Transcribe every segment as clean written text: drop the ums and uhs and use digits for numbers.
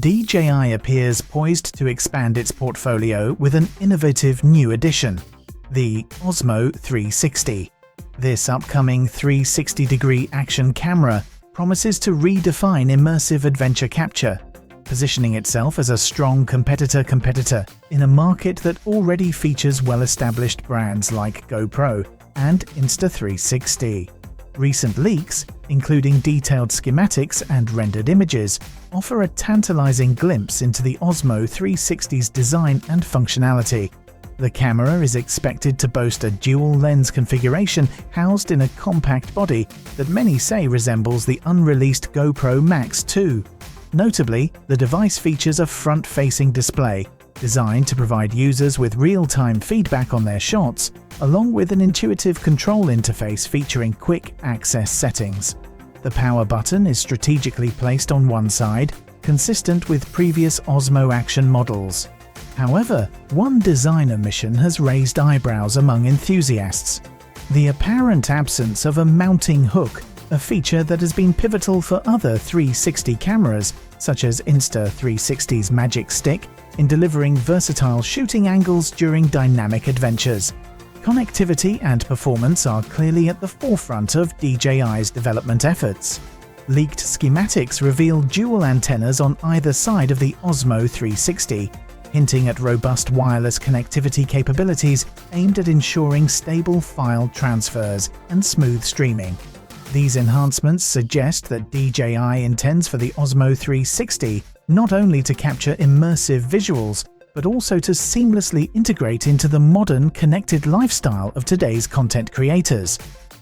DJI appears poised to expand its portfolio with an innovative new addition, the Osmo 360. This upcoming 360-degree action camera promises to redefine immersive adventure capture, positioning itself as a strong competitor in a market that already features well-established brands like GoPro and Insta360. Recent leaks, including detailed schematics and rendered images, offer a tantalizing glimpse into the Osmo 360's design and functionality. The camera is expected to boast a dual-lens configuration housed in a compact body that many say resembles the unreleased GoPro Max 2. Notably, the device features a front-facing display, designed to provide users with real-time feedback on their shots, along with an intuitive control interface featuring quick access settings. The power button is strategically placed on one side, consistent with previous Osmo Action models. However, one design omission has raised eyebrows among enthusiasts: the apparent absence of a mounting hook, a feature that has been pivotal for other 360 cameras, such as Insta360's Magic Stick, in delivering versatile shooting angles during dynamic adventures. Connectivity and performance are clearly at the forefront of DJI's development efforts. Leaked schematics reveal dual antennas on either side of the Osmo 360, hinting at robust wireless connectivity capabilities aimed at ensuring stable file transfers and smooth streaming. These enhancements suggest that DJI intends for the Osmo 360 not only to capture immersive visuals, but also to seamlessly integrate into the modern connected lifestyle of today's content creators.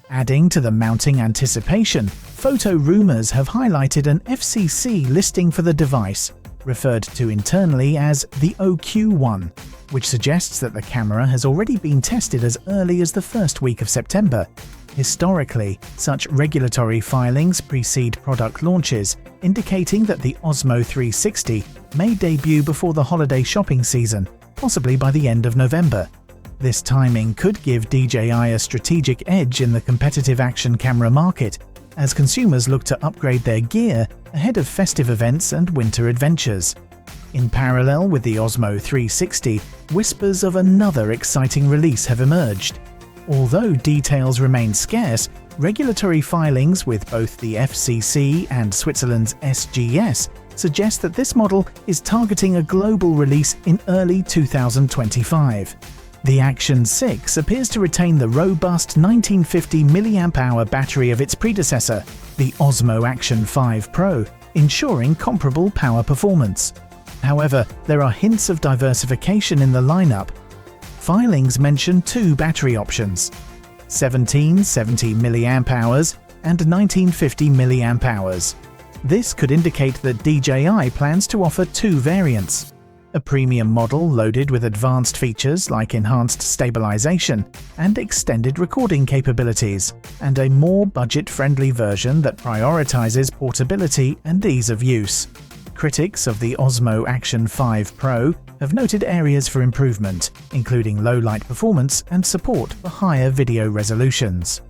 Adding to the mounting anticipation, photo rumors have highlighted an FCC listing for the device, referred to internally as the OQ1, which suggests that the camera has already been tested as early as the first week of September. Historically, such regulatory filings precede product launches, indicating that the Osmo 360 may debut before the holiday shopping season, possibly by the end of November. This timing could give DJI a strategic edge in the competitive action camera market, as consumers look to upgrade their gear ahead of festive events and winter adventures. In parallel with the Osmo 360, whispers of another exciting release have emerged. Although details remain scarce, regulatory filings with both the FCC and Switzerland's SGS suggest that this model is targeting a global release in early 2025. The Action 6 appears to retain the robust 1950 mAh battery of its predecessor, the Osmo Action 5 Pro, ensuring comparable power performance. However, there are hints of diversification in the lineup. Filings mention two battery options: 1770 mAh and 1950 mAh. This could indicate that DJI plans to offer two variants: a premium model loaded with advanced features like enhanced stabilization and extended recording capabilities, and a more budget-friendly version that prioritizes portability and ease of use. Critics of the Osmo Action 5 Pro have noted areas for improvement, including low light performance and support for higher video resolutions.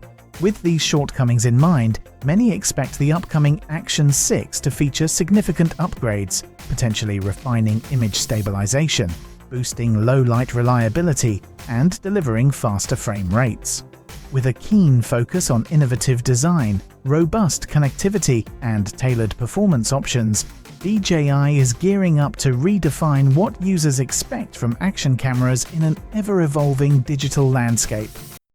With these shortcomings in mind, many expect the upcoming Action 6 to feature significant upgrades, potentially refining image stabilization, boosting low light reliability, and delivering faster frame rates. With a keen focus on innovative design, robust connectivity, and tailored performance options, DJI is gearing up to redefine what users expect from action cameras in an ever-evolving digital landscape.